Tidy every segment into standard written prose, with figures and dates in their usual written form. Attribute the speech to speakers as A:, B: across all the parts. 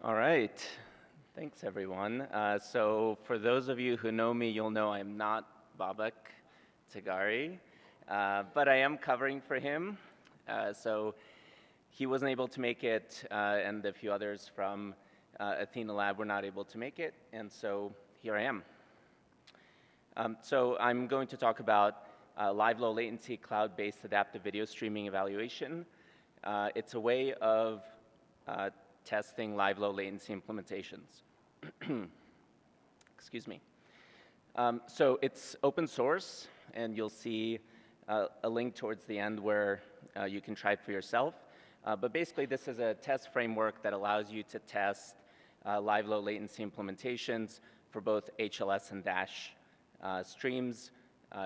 A: All right. Thanks, everyone. So for those of you who know me, you'll know I'm not Babak Tagari, but I am covering for him. So he wasn't able to make it, and a few others from Athena Lab were not able to make it, and so here I am. So I'm going to talk about live low latency cloud-based adaptive video streaming evaluation. It's a way of testing live low latency implementations. Excuse me. So it's open source, and you'll see a link towards the end where you can try it for yourself. But basically, this is a test framework that allows you to test live low latency implementations for both HLS and Dash streams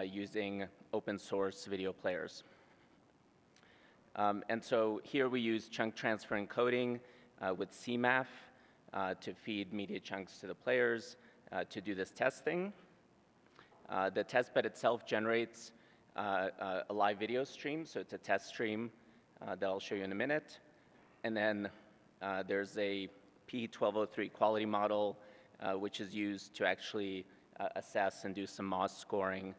A: using open source video players. And so here we use chunk transfer encoding with CMAF to feed media chunks to the players to do this testing. The testbed itself generates a live video stream, so it's a test stream that I'll show you in a minute. And then there's a P1203 quality model, which is used to actually assess and do some MOS scoring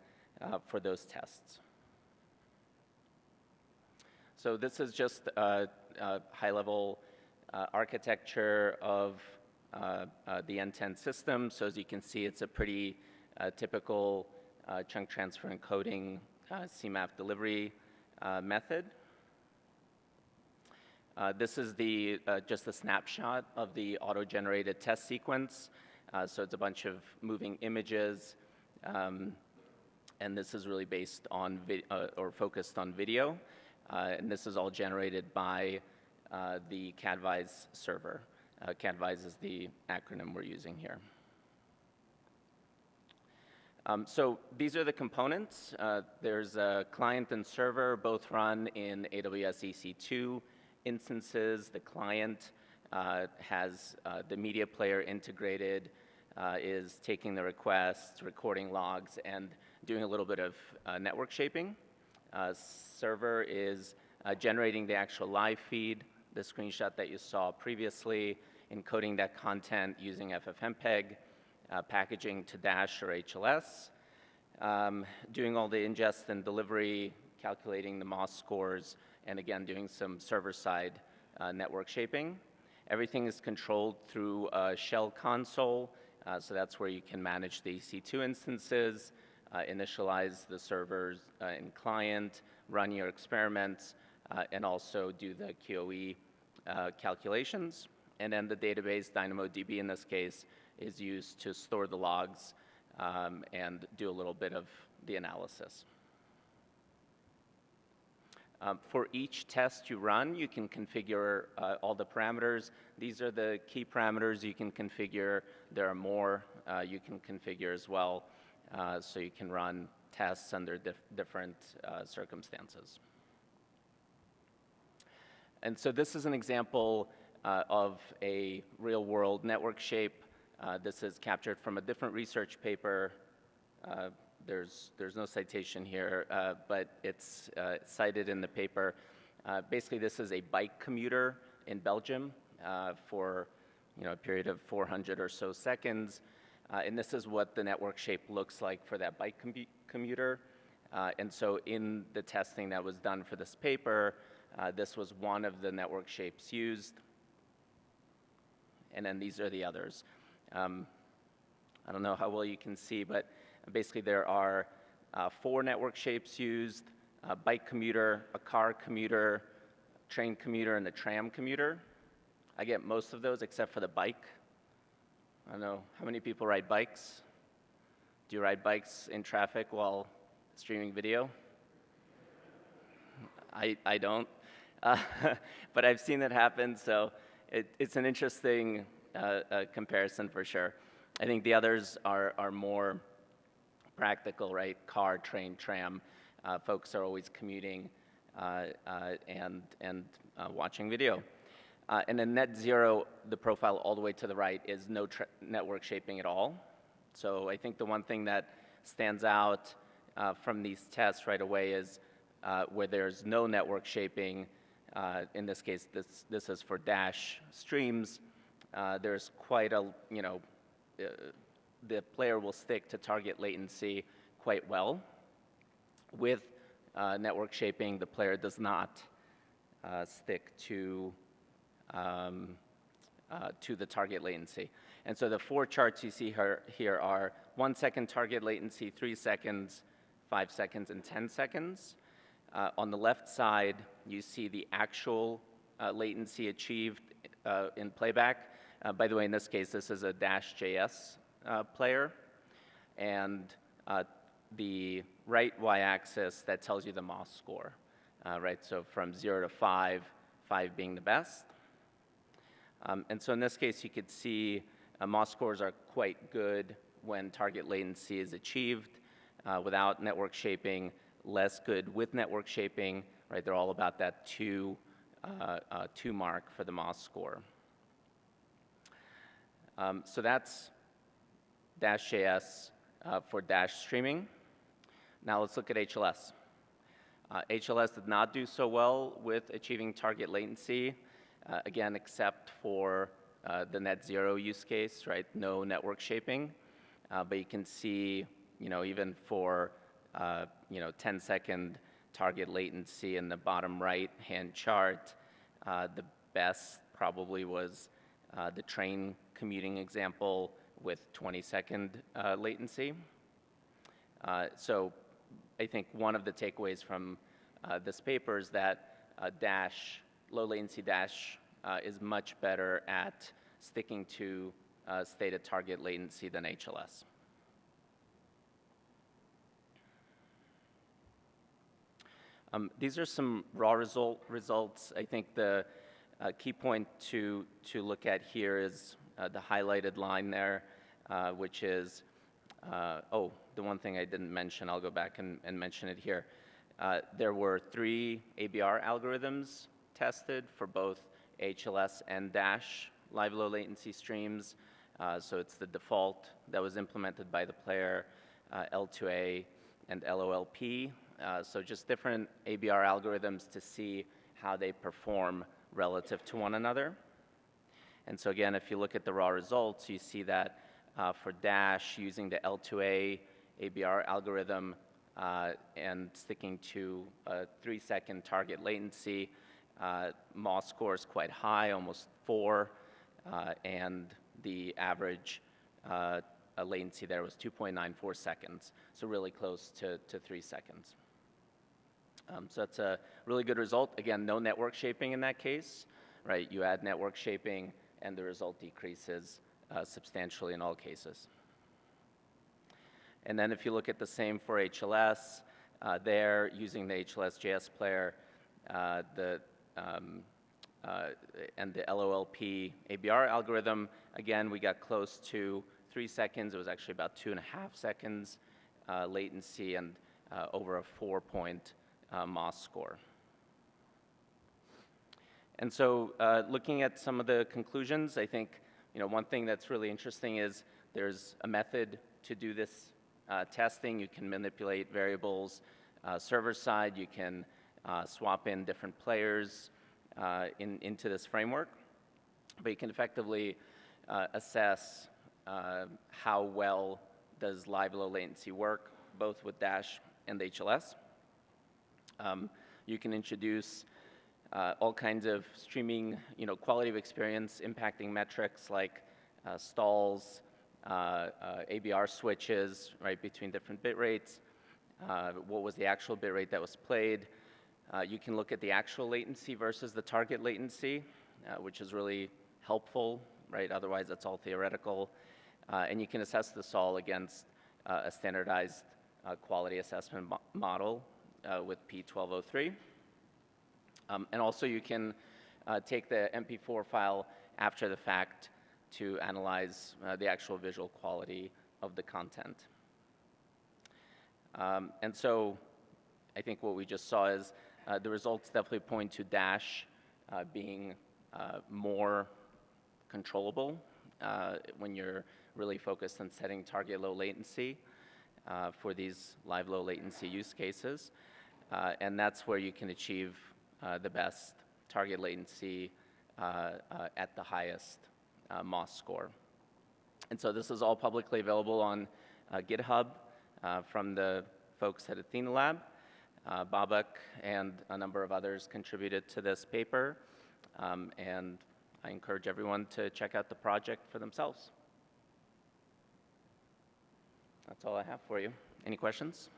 A: for those tests. So this is just a high-level architecture of the N10 system. So as you can see, it's a pretty typical chunk transfer encoding CMAF delivery method. This is just a snapshot of the auto-generated test sequence. So it's a bunch of moving images, and this is really based on or focused on video. And this is all generated by the CADVISE server. CADVISE is the acronym we're using here. So these are the components. There's a client and server, both run in AWS EC2 instances. The client has the media player integrated, is taking the requests, recording logs, and doing a little bit of network shaping. Server is generating the actual live feed, the screenshot that you saw previously, encoding that content using FFmpeg, packaging to Dash or HLS, doing all the ingest and delivery, calculating the MOS scores, and again, doing some server-side network shaping. Everything is controlled through a shell console, so that's where you can manage the EC2 instances, initialize the servers in client, run your experiments, and also do the QoE calculations. And then the database, DynamoDB in this case, is used to store the logs and do a little bit of the analysis. For each test you run, you can configure all the parameters. These are the key parameters you can configure. There are more you can configure as well, so you can run tests under different circumstances. And so this is an example of a real-world network shape. This is captured from a different research paper. There's no citation here, but it's cited in the paper. Basically, this is a bike commuter in Belgium for a period of 400 or so seconds. And this is what the network shape looks like for that bike commuter. And so in the testing that was done for this paper, this was one of the network shapes used. And then these are the others. I don't know how well you can see, but basically there are 4 network shapes used: a bike commuter, a car commuter, train commuter, and a tram commuter. I get most of those except for the bike. I don't know, how many people ride bikes? Do you ride bikes in traffic while streaming video? I don't, but I've seen it happen, so it's an interesting comparison for sure. I think the others are more practical, right? Car, train, tram. Folks are always commuting and watching video. And then net zero, the profile all the way to the right, is no network shaping at all. So I think the one thing that stands out from these tests right away is where there's no network shaping. In this case, this is for Dash streams. there's quite a, the player will stick to target latency quite well. With network shaping, the player does not stick to the target latency. And so the four charts you see here are 1 second target latency, 3 seconds, 5 seconds, and 10 seconds. On the left side, you see the actual latency achieved in playback. By the way, in this case, this is a Dash.js player. And the right y-axis, that tells you the MOS score, right? So from 0 to 5, 5 being the best. And so in this case, you could see MOS scores are quite good when target latency is achieved without network shaping, less good with network shaping, right? They're all about that 2 mark for the MOS score. So that's Dash.js for Dash streaming. Now let's look at HLS. HLS did not do so well with achieving target latency, again, except for the net zero use case, right? No network shaping. But you can see, even for 10-second target latency in the bottom right-hand chart, the best probably was the train commuting example with 20-second latency. So I think one of the takeaways from this paper is that low latency Dash is much better at sticking to stated target latency than HLS. These are some raw results. I think the key point to look at here is the highlighted line there, which is, the one thing I didn't mention, I'll go back and mention it here. There were 3 ABR algorithms tested for both HLS and Dash live low latency streams. So it's the default that was implemented by the player, L2A and LOLP. So just different ABR algorithms to see how they perform relative to one another. And so again, if you look at the raw results, you see that for Dash, using the L2A ABR algorithm and sticking to a 3-second target latency, MOS score is quite high, almost 4, and the average latency there was 2.94 seconds, so really close to 3 seconds. So that's a really good result. Again, no network shaping in that case, right? You add network shaping, and the result decreases substantially in all cases. And then if you look at the same for HLS, there, using the HLS.js player, and the LOLP ABR algorithm, again, we got close to 3 seconds. It was actually about 2.5 seconds latency and over a 4-point MOS score. And so looking at some of the conclusions, I think one thing that's really interesting is there's a method to do this testing. You can manipulate variables server side. You can swap in different players into this framework. But you can effectively assess how well does live low latency work, both with Dash and HLS. You can introduce all kinds of streaming, quality of experience impacting metrics like stalls, ABR switches, right, between different bit rates. What was the actual bit rate that was played? You can look at the actual latency versus the target latency, which is really helpful, right? Otherwise, it's all theoretical. And you can assess this all against a standardized quality assessment model with P1203. And also you can take the MP4 file after the fact to analyze the actual visual quality of the content. And so I think what we just saw is the results definitely point to Dash being more controllable when you're really focused on setting target low latency for these live low latency use cases. And that's where you can achieve the best target latency at the highest MOS score. And so this is all publicly available on GitHub from the folks at Athena Lab. Babak and a number of others contributed to this paper, and I encourage everyone to check out the project for themselves. That's all I have for you. Any questions?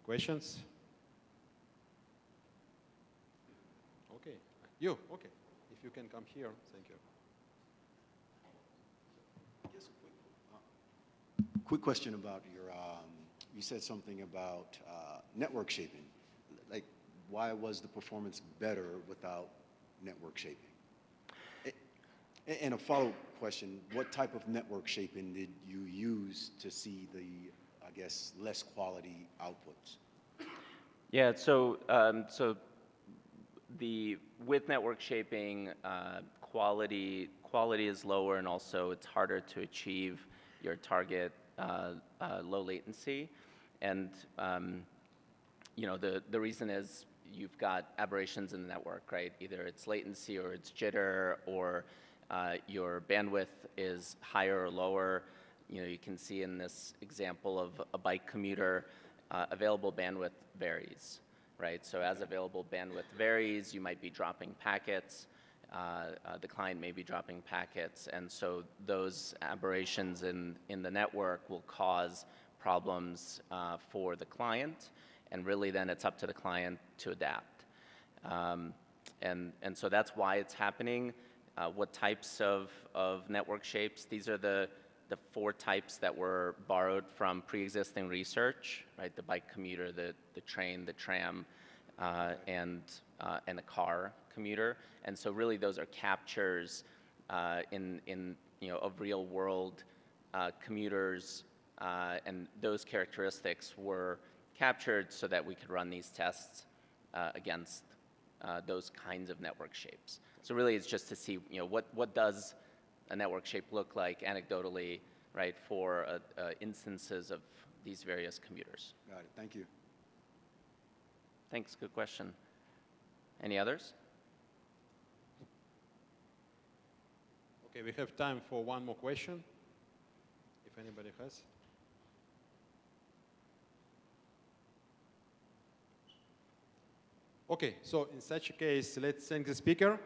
B: Questions? Okay. You, okay. If you can come here, thank you.
C: Yes, quick question about your, you said something about network shaping. Like, why was the performance better without network shaping? And a follow-up question, what type of network shaping did you use to see the, I guess, less quality outputs?
A: Yeah, so with network shaping, quality is lower, and also it's harder to achieve your target low latency. And the reason is you've got aberrations in the network, right? Either it's latency or it's jitter, or your bandwidth is higher or lower. You can see in this example of a bike commuter, available bandwidth varies, right? So as available bandwidth varies, you might be dropping packets. The client may be dropping packets, and so those aberrations in the network will cause problems for the client, and really then it's up to the client to adapt. And so that's why it's happening. What types of network shapes? These are the 4 types that were borrowed from pre-existing research, right? The bike commuter, the train, the tram, and the car commuter. And so really those are captures of real world commuters, and those characteristics were captured so that we could run these tests against those kinds of network shapes. So really it's just to see what does a network shape look like anecdotally, right, for instances of these various commuters.
C: Got it, thank you.
A: Thanks, good question. Any others?
B: Okay, we have time for one more question, if anybody has. Okay, so in such a case, let's thank the speaker.